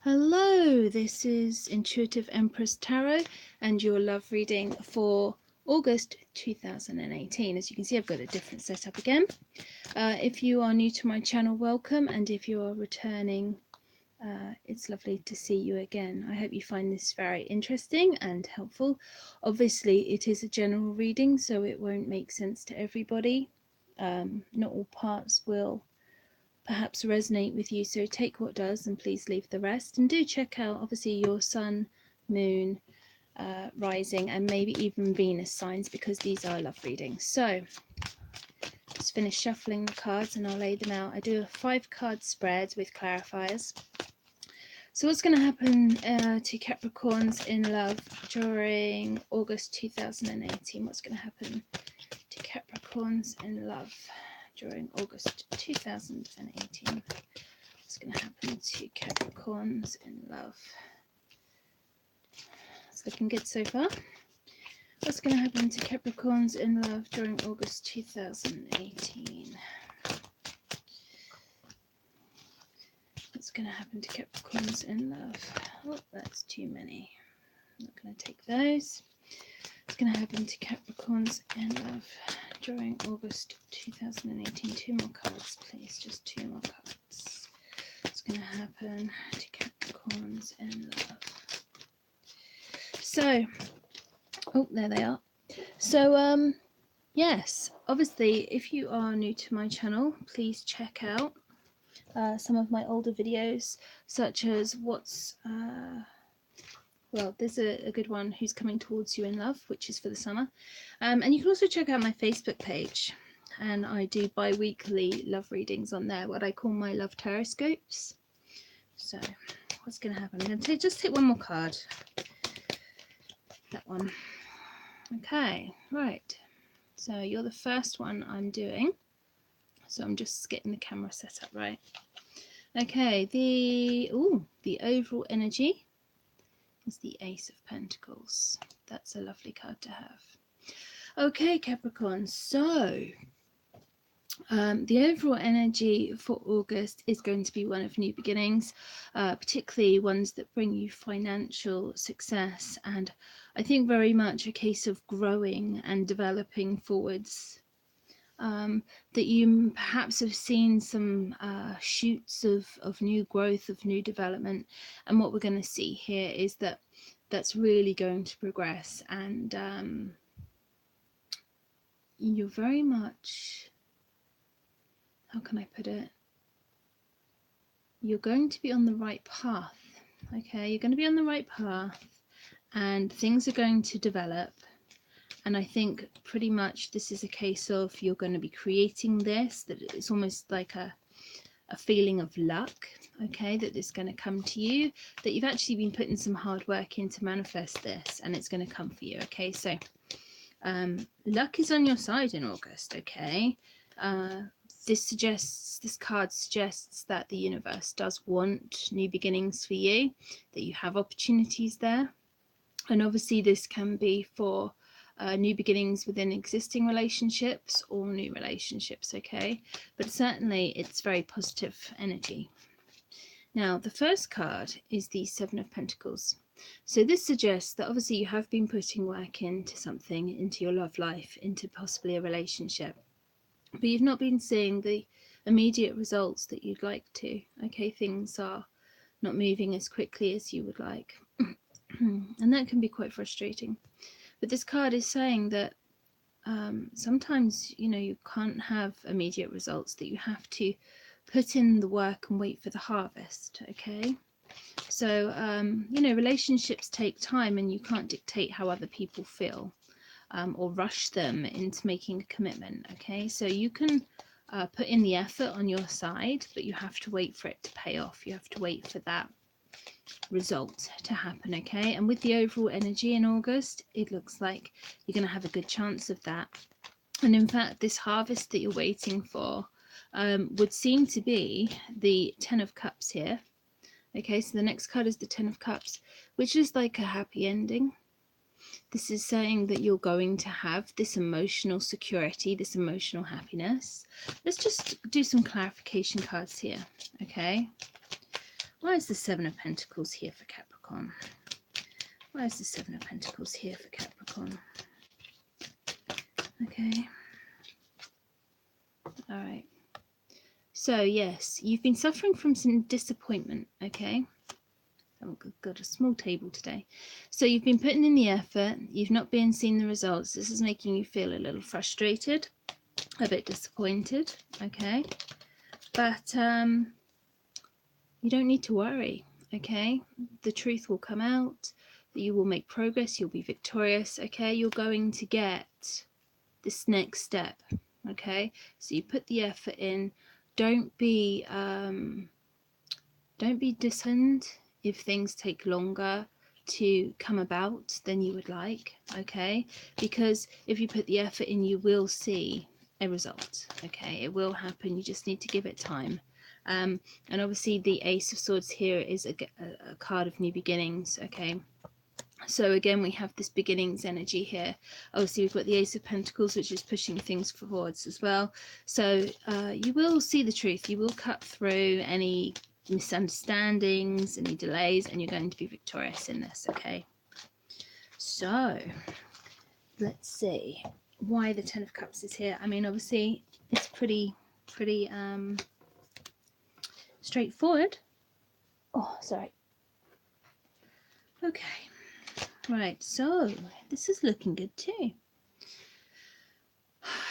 Hello, this is Intuitive Empress Tarot and your love reading for August 2018. As you can see, I've got a different setup again. If you are new to my channel, welcome, and if you are returning, it's lovely to see you again. I hope you find this very interesting and helpful. Obviously, it is a general reading, so it won't make sense to everybody. Not all parts will perhaps resonate with you, so take what does and please leave the rest. And do check out obviously your sun, moon, rising, and maybe even Venus signs, because these are love readings. So just finish shuffling the cards and I'll lay them out. I do a 5-card spread with clarifiers. So what's going to happen to Capricorns in love during August 2018? What's going to happen to Capricorns in love during August 2018? What's going to happen to Capricorns in love? It's looking good so far. What's going to happen to Capricorns in love during August 2018? What's going to happen to Capricorns in love? Oh, that's too many. I'm not going to take those. What's going to happen to Capricorns in love during August 2018? 2 more cards, please. Just 2 more cards. What's going to happen to Capricorns in love? So, oh, there they are. So, yes, obviously, if you are new to my channel, please check out some of my older videos, such as well, there's a good one, Who's Coming Towards You in Love, which is for the summer. And you can also check out my Facebook page. And I do bi-weekly love readings on there, what I call my love teroscopes. So, what's going to happen? I'm going to just take one more card. That one. Okay, right. So, you're the first one I'm doing. So, I'm just getting the camera set up right. Okay, the overall energy is the Ace of Pentacles. That's a lovely card to have. Okay, Capricorn, so the overall energy for August is going to be one of new beginnings, particularly ones that bring you financial success, and I think very much a case of growing and developing forwards. That you perhaps have seen some shoots of new growth, of new development, and what we're going to see here is that that's really going to progress, and you're very much, how can I put it, you're going to be on the right path. Okay, you're going to be on the right path and things are going to develop. And I think pretty much this is a case of you're going to be creating this, that it's almost like a feeling of luck, okay, that it's going to come to you, that you've actually been putting some hard work in to manifest this, and it's going to come for you, okay? So luck is on your side in August, okay? This card suggests that the universe does want new beginnings for you, that you have opportunities there. And obviously this can be for new beginnings within existing relationships or new relationships, okay? But certainly it's very positive energy. Now, the first card is the Seven of Pentacles. So this suggests that obviously you have been putting work into something, into your love life, into possibly a relationship, but you've not been seeing the immediate results that you'd like to, okay? Things are not moving as quickly as you would like. And that can be quite frustrating. But this card is saying that sometimes, you know, you can't have immediate results, that you have to put in the work and wait for the harvest, okay? So, you know, relationships take time and you can't dictate how other people feel or rush them into making a commitment, okay? So you can put in the effort on your side, but you have to wait for it to pay off. You have to wait for that result to happen, okay? And with the overall energy in August, it looks like you're going to have a good chance of that. And in fact, this harvest that you're waiting for would seem to be the 10 of Cups here. Okay, so the next card is the 10 of Cups, which is like a happy ending. This is saying that you're going to have this emotional security, this emotional happiness. Let's just do some clarification cards here, okay? Why is the Seven of Pentacles here for Capricorn? Why is the Seven of Pentacles here for Capricorn? Okay. All right. So, yes, you've been suffering from some disappointment, okay? I've got a small table today. So you've been putting in the effort. You've not been seeing the results. This is making you feel a little frustrated, a bit disappointed, okay? But you don't need to worry, okay? The truth will come out. You will make progress. You'll be victorious, okay? You're going to get this next step, okay? So you put the effort in. Don't be disheartened if things take longer to come about than you would like, okay? Because if you put the effort in, you will see a result, okay? It will happen. You just need to give it time. And obviously the Ace of Swords here is a card of new beginnings, okay? So again, we have this beginnings energy here. Obviously, we've got the Ace of Pentacles, which is pushing things forwards as well. So you will see the truth. You will cut through any misunderstandings, any delays, and you're going to be victorious in this, okay? So let's see why the Ten of Cups is here. I mean, obviously, it's pretty straightforward. Oh, sorry. Okay. Right, so this is looking good too.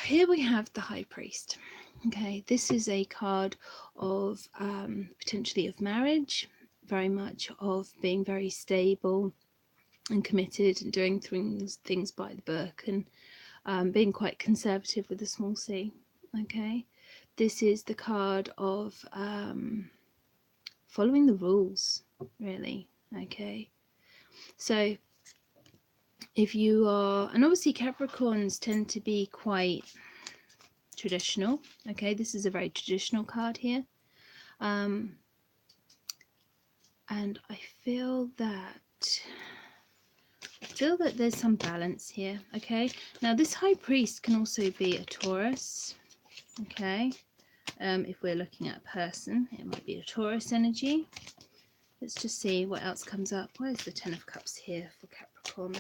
Here we have the High Priest. Okay, this is a card of potentially of marriage, very much of being very stable and committed and doing things by the book, and being quite conservative with a small c. Okay, this is the card of following the rules, really. Okay, so if you are, and obviously Capricorns tend to be quite traditional, okay? This is a very traditional card here. And I feel that there's some balance here, okay? Now this High Priest can also be a Taurus, okay? If we're looking at a person, it might be a Taurus energy. Let's just see what else comes up. Where's the Ten of Cups here for Capricorn?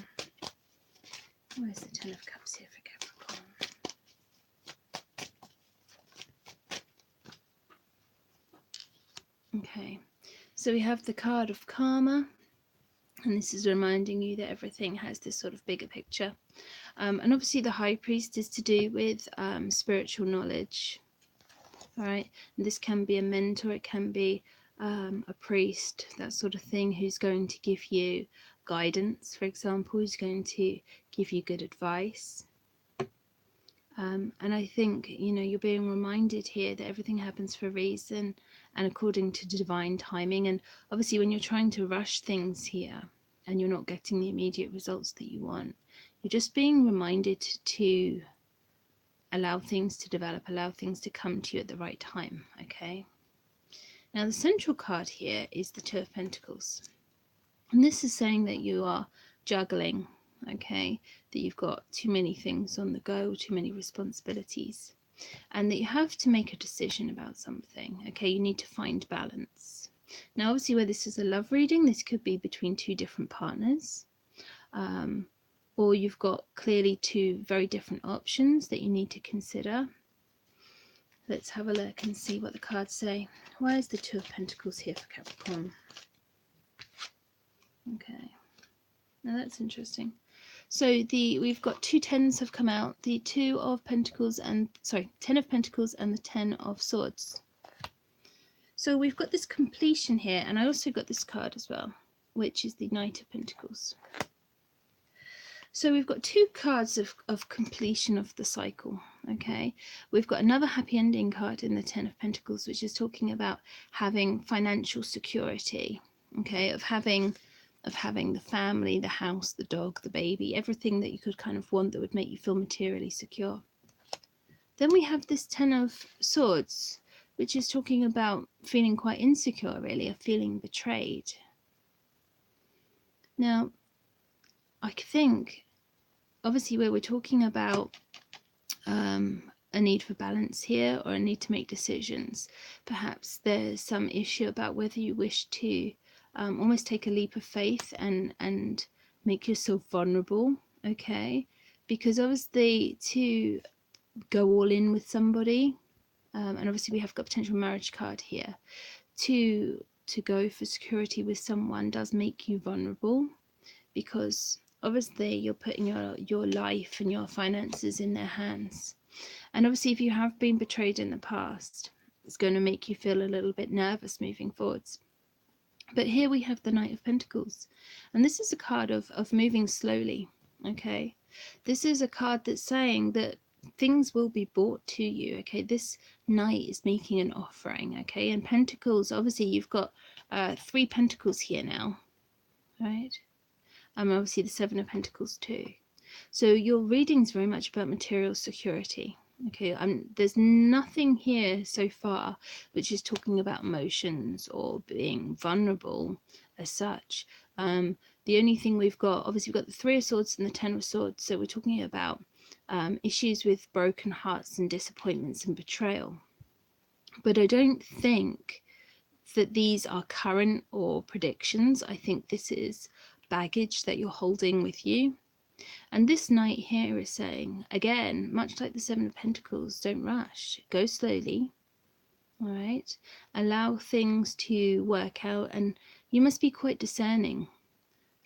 Where's the Ten of Cups here for Capricorn? Okay, so we have the card of Karma, and this is reminding you that everything has this sort of bigger picture. And obviously the High Priest is to do with spiritual knowledge. All right, and this can be a mentor, it can be a priest, that sort of thing, who's going to give you guidance, for example, who's going to give you good advice. And I think, you know, you're being reminded here that everything happens for a reason and according to divine timing. And obviously when you're trying to rush things here and you're not getting the immediate results that you want, you're just being reminded to allow things to develop, allow things to come to you at the right time, okay? Now the central card here is the Two of Pentacles. And this is saying that you are juggling, okay, that you've got too many things on the go, too many responsibilities, and that you have to make a decision about something, okay? You need to find balance. Now obviously where this is a love reading, this could be between two different partners, or you've got clearly two very different options that you need to consider. Let's have a look and see what the cards say. Why is the Two of Pentacles here for Capricorn? Okay, now that's interesting. So we've got two tens have come out, the Two of Pentacles and, sorry, Ten of Pentacles and the Ten of Swords. So we've got this completion here, and I also got this card as well, which is the Knight of Pentacles. So we've got two cards of completion of the cycle, okay? We've got another happy ending card in the Ten of Pentacles, which is talking about having financial security, okay? Of having the family, the house, the dog, the baby, everything that you could kind of want that would make you feel materially secure. Then we have this Ten of Swords, which is talking about feeling quite insecure, really, of feeling betrayed. Now, I think, obviously, where we're talking about a a need for balance here, or a need to make decisions. Perhaps there's some issue about whether you wish to almost take a leap of faith and make yourself vulnerable, okay? Because obviously to go all in with somebody, and obviously we have got potential marriage card here, to go for security with someone does make you vulnerable, because obviously you're putting your life and your finances in their hands. And obviously if you have been betrayed in the past, it's going to make you feel a little bit nervous moving forwards. But here we have the Knight of Pentacles, and this is a card of moving slowly, okay? This is a card that's saying that things will be brought to you, okay? This Knight is making an offering, okay? And Pentacles, obviously you've got 3 Pentacles here now, right? Obviously the 7 of Pentacles too. So your reading's very much about material security. Okay, there's nothing here so far which is talking about emotions or being vulnerable as such. The only thing we've got, obviously we've got the 3 of Swords and the 10 of Swords, so we're talking about issues with broken hearts and disappointments and betrayal. But I don't think that these are current or predictions. I think this is baggage that you're holding with you. And this Knight here is saying, again, much like the 7 of Pentacles, don't rush, go slowly, all right? Allow things to work out, and you must be quite discerning.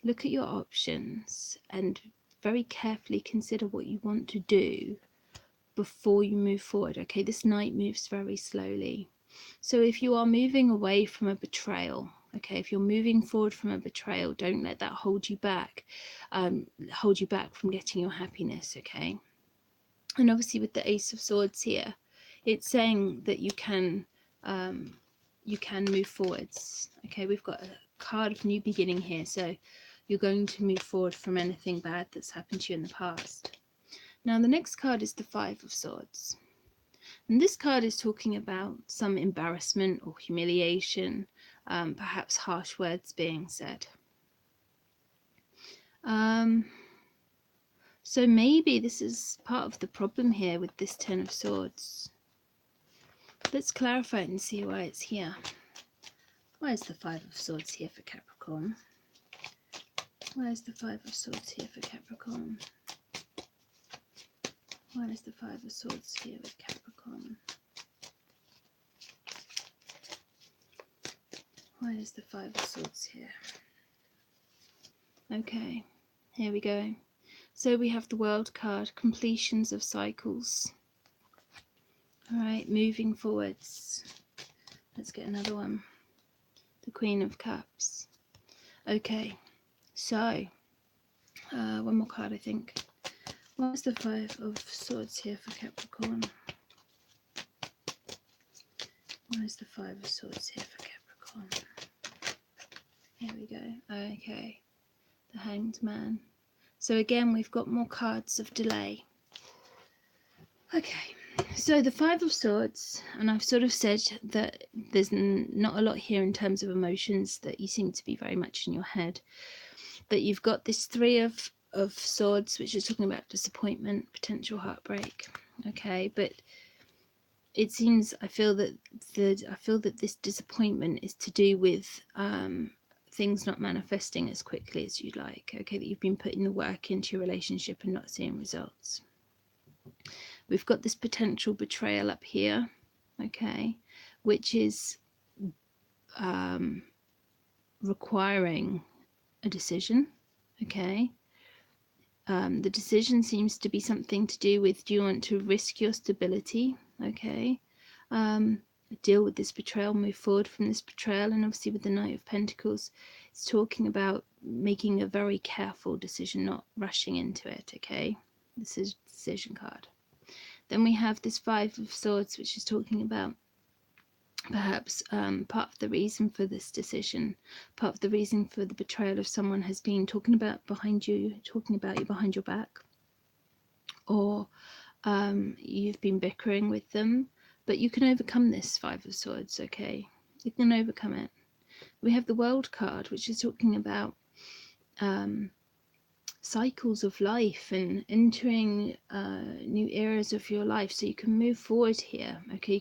Look at your options and very carefully consider what you want to do before you move forward, okay? This Knight moves very slowly. So if you are moving away from a betrayal, okay, if you're moving forward from a betrayal, don't let that hold you back from getting your happiness, okay? And obviously with the Ace of Swords here, it's saying that you can move forwards, okay? We've got a card of new beginning here, so you're going to move forward from anything bad that's happened to you in the past. Now the next card is the 5 of Swords. And this card is talking about some embarrassment or humiliation, perhaps harsh words being said. So maybe this is part of the problem here with this 10 of Swords. Let's clarify it and see why it's here. Why is the 5 of Swords here for Capricorn? Why is the 5 of Swords here for Capricorn? Why is the 5 of Swords here with Capricorn? Why is the 5 of Swords here? Okay, here we go. So we have the World card, completions of cycles. Alright, moving forwards. Let's get another one. The Queen of Cups. Okay, so one more card I think. What's the 5 of Swords here for Capricorn? What is the 5 of Swords here for Capricorn? Here we go. Okay, the Hanged Man. So again, we've got more cards of delay. Okay, so the 5 of Swords, and I've sort of said that there's not a lot here in terms of emotions, that you seem to be very much in your head. But you've got this 3 of Swords, which is talking about disappointment, potential heartbreak. Okay, but it seems, I feel that this disappointment is to do with things not manifesting as quickly as you'd like. Okay, that you've been putting the work into your relationship and not seeing results. We've got this potential betrayal up here, okay, which is requiring a decision, okay. The decision seems to be something to do with, do you want to risk your stability, okay, deal with this betrayal, move forward from this betrayal. And obviously with the Knight of Pentacles, it's talking about making a very careful decision, not rushing into it, okay. This is a decision card. Then we have this 5 of Swords, which is talking about perhaps part of the reason for this decision, part of the reason for the betrayal of someone has been talking about you behind your back, or you've been bickering with them, but you can overcome this 5 of Swords, okay? You can overcome it. We have the World card, which is talking about cycles of life and entering new eras of your life, so you can move forward here. Okay,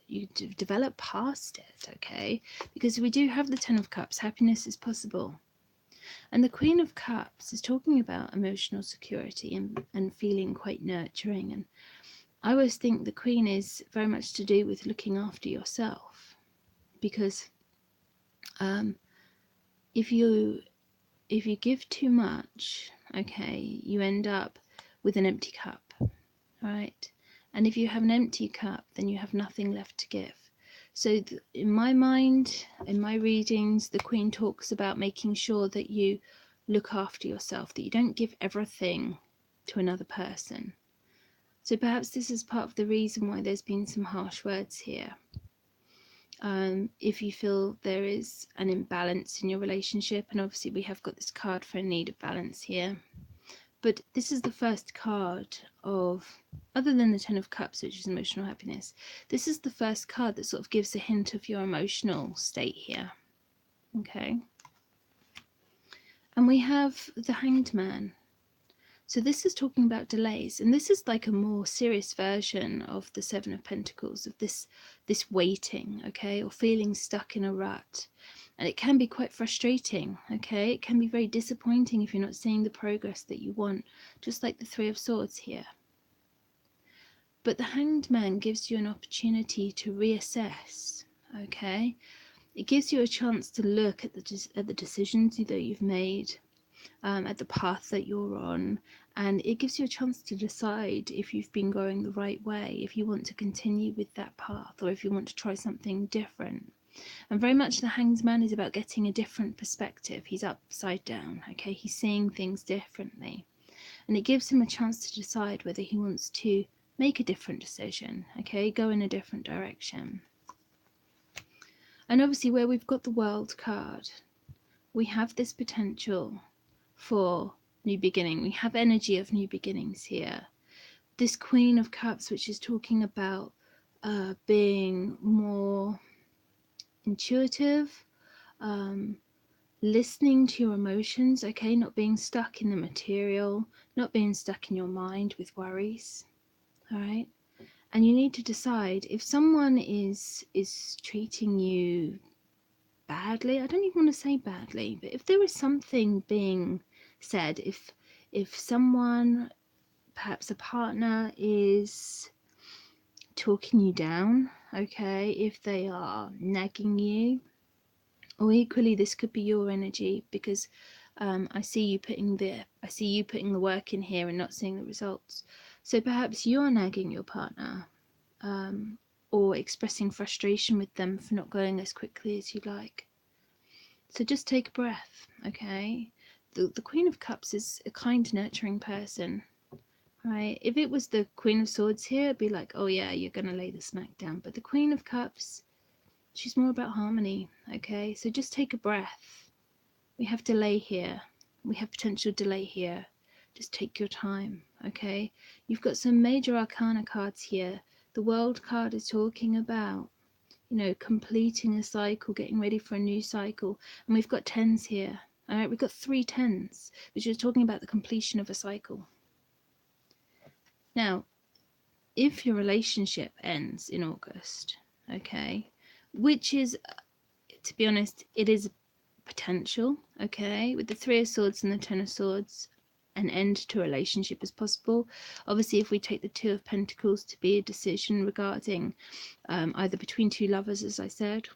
you develop past it. Okay, because we do have the Ten of Cups. Happiness is possible. And the Queen of Cups is talking about emotional security and feeling quite nurturing. And I always think the Queen is very much to do with looking after yourself, because if you give too much, okay, you end up with an empty cup, right? And if you have an empty cup, then you have nothing left to give. So in my mind, in my readings, the Queen talks about making sure that you look after yourself, that you don't give everything to another person. So perhaps this is part of the reason why there's been some harsh words here. If you feel there is an imbalance in your relationship, and obviously we have got this card for a need of balance here, but this is the first card of, other than the Ten of Cups, which is emotional happiness, this is the first card that sort of gives a hint of your emotional state here. Okay. And we have the Hanged Man. So this is talking about delays, and this is like a more serious version of the Seven of Pentacles, of this waiting, okay, or feeling stuck in a rut. And it can be quite frustrating, okay? It can be very disappointing if you're not seeing the progress that you want, just like the Three of Swords here. But the Hanged Man gives you an opportunity to reassess, okay? It gives you a chance to look at the decisions that you've made, at the path that you're on, and it gives you a chance to decide if you've been going the right way, if you want to continue with that path, or if you want to try something different. And very much the Hanged Man is about getting a different perspective. He's upside down, okay? He's seeing things differently. And it gives him a chance to decide whether he wants to make a different decision, okay? Go in a different direction. And obviously where we've got the World card, we have this potential for new beginning. We have energy of new beginnings here. This Queen of Cups, which is talking about being more intuitive, listening to your emotions, okay, not being stuck in the material, not being stuck in your mind with worries, all right? And you need to decide if someone is treating you badly. I don't even want to say badly, but if there is something being said, if someone, perhaps a partner, is talking you down, okay, if they are nagging you, or equally this could be your energy, because I see you putting the work in here and not seeing the results. So perhaps you're nagging your partner, or expressing frustration with them for not going as quickly as you'd like. So just take a breath, okay? The Queen of Cups is a kind, nurturing person, right? If it was the Queen of Swords here, it'd be like, oh yeah, you're gonna lay the smack down. But the Queen of Cups, she's more about harmony, okay? So just take a breath. We have delay here. We have potential delay here. Just take your time, okay? You've got some major arcana cards here. The World card is talking about, you know, completing a cycle, getting ready for a new cycle. And we've got tens here. All right, we've got 3 tens, which is talking about the completion of a cycle. Now, if your relationship ends in August, okay, which is, to be honest, it is potential, okay, with the Three of Swords and the Ten of Swords, an end to a relationship is possible. Obviously, if we take the Two of Pentacles to be a decision regarding either between two lovers, as I said,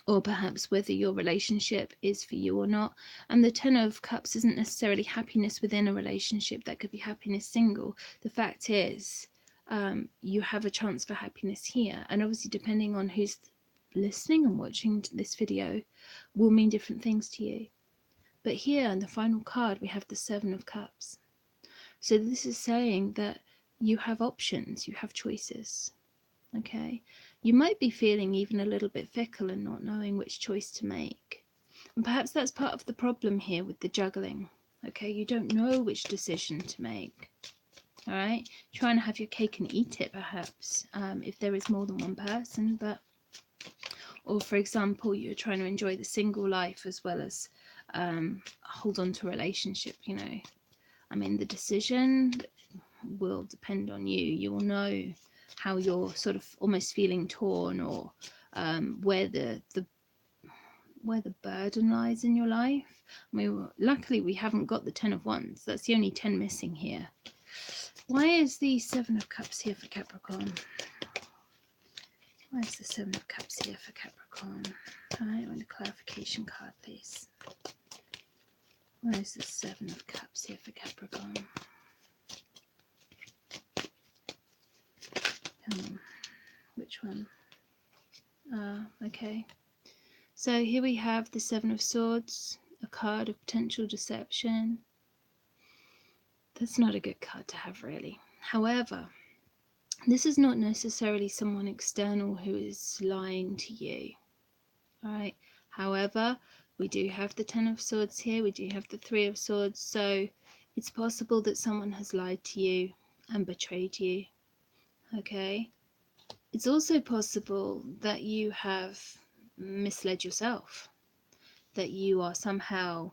or perhaps whether your relationship is for you or not. And the Ten of Cups isn't necessarily happiness within a relationship. That could be happiness single. The fact is, you have a chance for happiness here, and obviously depending on who's listening and watching this video will mean different things to you. But here in the final card we have the Seven of Cups. So this is saying that you have options, you have choices, okay? You might be feeling even a little bit fickle and not knowing which choice to make. And perhaps that's part of the problem here with the juggling, okay? You don't know which decision to make, all right? Trying to have your cake and eat it, perhaps, if there is more than one person, but, or for example, you're trying to enjoy the single life as well as hold on to a relationship, you know. I mean, the decision will depend on you. You will know how you're sort of almost feeling torn, or where the burden lies in your life. I mean, luckily we haven't got the 10 of Wands. That's the only 10 missing here. Why is the 7 of Cups here for Capricorn? Why is the 7 of Cups here for Capricorn? I want a clarification card, please. Why is the 7 of Cups here for Capricorn? Come on. Which one? Okay. So here we have the 7 of Swords, a card of potential deception. That's not a good card to have, really. However, this is not necessarily someone external who is lying to you. All right. However, we do have the 10 of Swords here. We do have the 3 of Swords. So it's possible that someone has lied to you and betrayed you. Okay. It's also possible that you have misled yourself, that you are somehow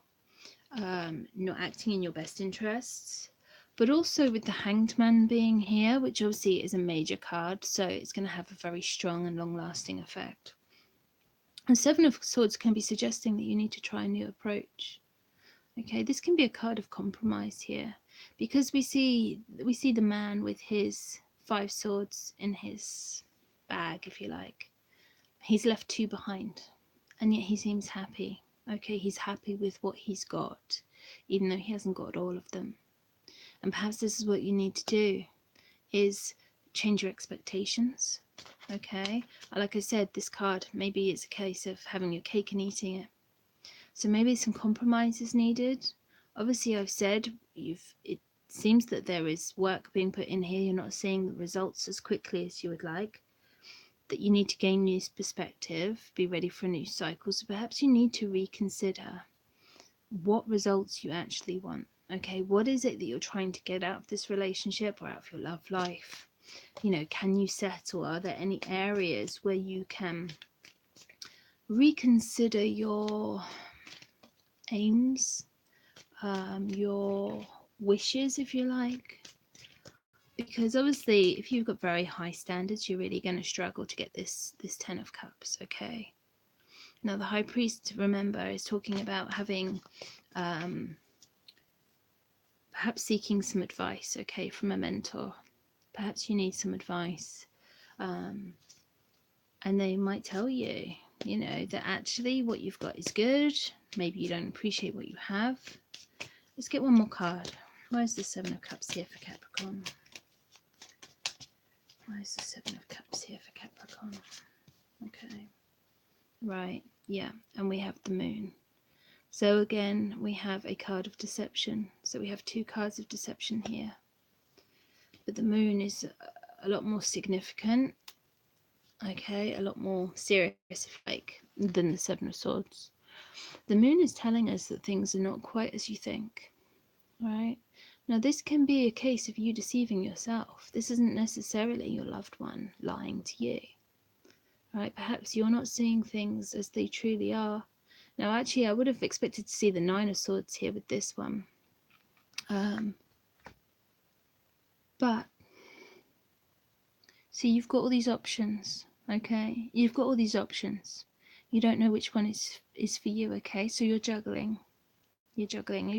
not acting in your best interests. But also with the Hanged Man being here, which obviously is a major card, so it's going to have a very strong and long-lasting effect. The 7 of Swords can be suggesting that you need to try a new approach. Okay, this can be a card of compromise here, because we see the man with his 5 swords in his bag, if you like. He's left 2 behind, and yet he seems happy. Okay, he's happy with what he's got, even though he hasn't got all of them. And perhaps this is what you need to do, is change your expectations. Okay, like I said, this card, maybe it's a case of having your cake and eating it. So maybe some compromise is needed. Obviously, I've said it seems that there is work being put in here. You're not seeing the results as quickly as you would like. That you need to gain new perspective, be ready for a new cycle. So perhaps you need to reconsider what results you actually want. Okay, what is it that you're trying to get out of this relationship or out of your love life? You know, can you settle? Are there any areas where you can reconsider your aims, your wishes, if you like? Because obviously, if you've got very high standards, you're really going to struggle to get this 10 of Cups. Okay. Now, the High Priest, remember, is talking about having, perhaps seeking some advice, okay, from a mentor. Perhaps you need some advice. And they might tell you, you know, that actually what you've got is good. Maybe you don't appreciate what you have. Let's get one more card. Why is the 7 of Cups here for Capricorn? Why is the 7 of Cups here for Capricorn? Okay. Right. Yeah. And we have the Moon. So again, we have a card of deception. So we have 2 cards of deception here. But the Moon is a lot more significant. Okay. A lot more serious, if you like, than the 7 of Swords. The Moon is telling us that things are not quite as you think. Right? Now, this can be a case of you deceiving yourself. This isn't necessarily your loved one lying to you. Right? Perhaps you're not seeing things as they truly are. Now, actually, I would have expected to see the 9 of Swords here with this one. But, see, you've got all these options, okay? You've got all these options. You don't know which one is for you, okay? So you're juggling. You're juggling.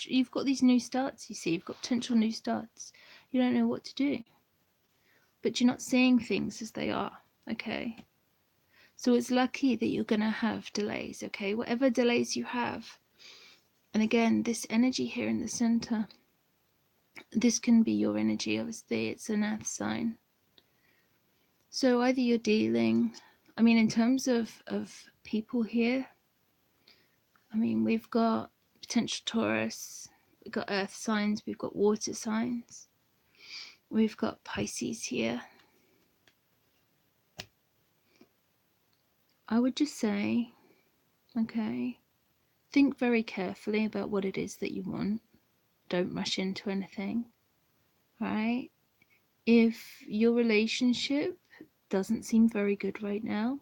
You've got these new starts, you see. You've got potential new starts. You don't know what to do. But you're not seeing things as they are, okay? So it's lucky that you're going to have delays, okay? Whatever delays you have. And again, this energy here in the center, this can be your energy. Obviously, it's an earth sign. So either you're dealing, I mean, in terms of people here, I mean, we've got potential Taurus, we've got earth signs, we've got water signs, we've got Pisces here. I would just say, okay, think very carefully about what it is that you want. Don't rush into anything, right? If your relationship doesn't seem very good right now,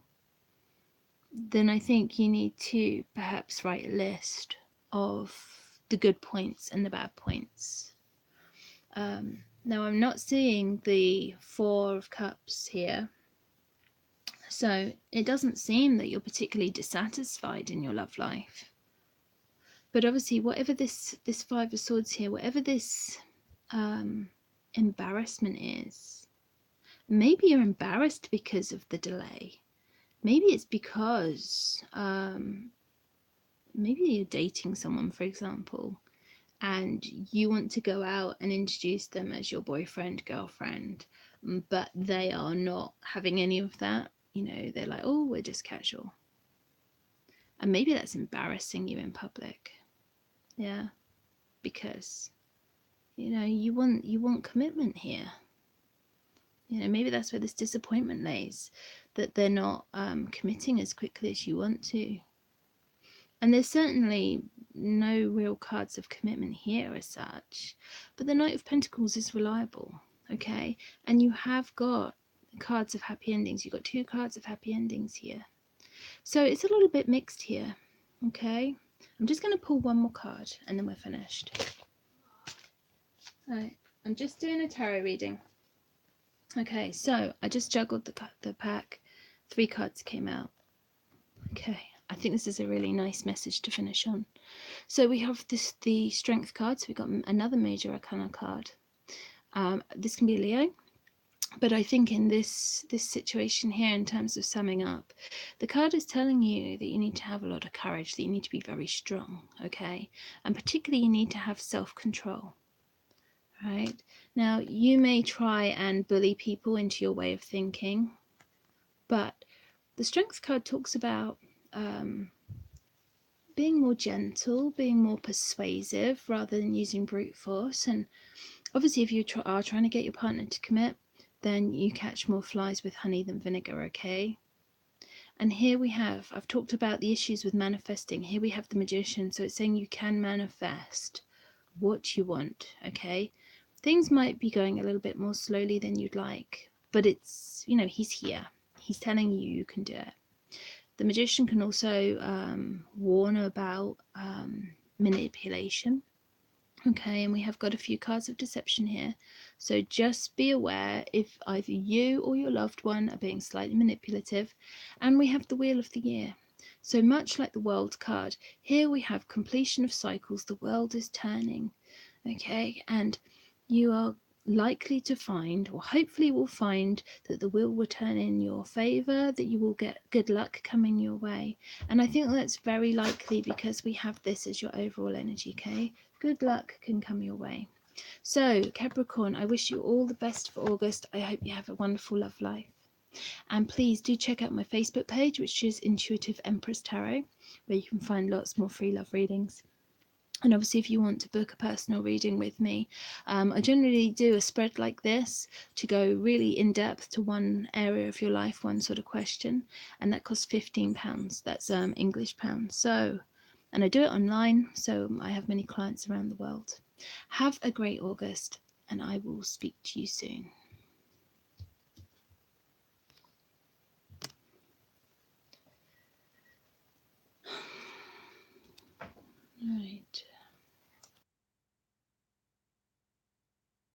then I think you need to perhaps write a list of the good points and the bad points. Now I'm not seeing the Four of Cups here, so it doesn't seem that you're particularly dissatisfied in your love life. But obviously, whatever this Five of Swords here, whatever this embarrassment is, maybe you're embarrassed because of the delay. Maybe it's because maybe you're dating someone, for example, and you want to go out and introduce them as your boyfriend, girlfriend, but they are not having any of that. You know, they're like, oh, we're just casual. And maybe that's embarrassing you in public. Yeah, because, you know, you want commitment here. You know, maybe that's where this disappointment lays, that they're not committing as quickly as you want to. And there's certainly no real cards of commitment here as such, but the Knight of Pentacles is reliable, okay? And you have got cards of happy endings. You've got 2 cards of happy endings here. So it's a little bit mixed here, okay? I'm just going to pull one more card and then we're finished. All right, I'm just doing a tarot reading. Okay, so I just juggled the pack. 3 cards came out. Okay, I think this is a really nice message to finish on. So we have the Strength card. So we've got another Major Arcana card. This can be Leo, but I think in this situation here, in terms of summing up, the card is telling you that you need to have a lot of courage, that you need to be very strong, okay? And particularly you need to have self-control. Right? Now, you may try and bully people into your way of thinking, but the Strength card talks about being more gentle, being more persuasive rather than using brute force. And obviously, if you are trying to get your partner to commit, then you catch more flies with honey than vinegar, okay? And here we have, I've talked about the issues with manifesting. Here we have the Magician, so it's saying you can manifest what you want, okay? Things might be going a little bit more slowly than you'd like, but it's, you know, he's here. He's telling you you can do it. The Magician can also warn about manipulation. Okay, and we have got a few cards of deception here. So just be aware if either you or your loved one are being slightly manipulative. And we have the Wheel of the Year. So much like the World card, here we have completion of cycles. The world is turning. Okay, and you are likely to find, or hopefully will find, that the wheel will turn in your favor, that you will get good luck coming your way. And I think that's very likely because we have this as your overall energy, okay? Good luck can come your way. So, Capricorn, I wish you all the best for August. I hope you have a wonderful love life. And please do check out my Facebook page, which is Intuitive Empress Tarot, where you can find lots more free love readings. And obviously, if you want to book a personal reading with me, I generally do a spread like this to go really in depth to one area of your life, one sort of question, and that costs £15. That's English pounds. So, and I do it online, so I have many clients around the world. Have a great August, and I will speak to you soon.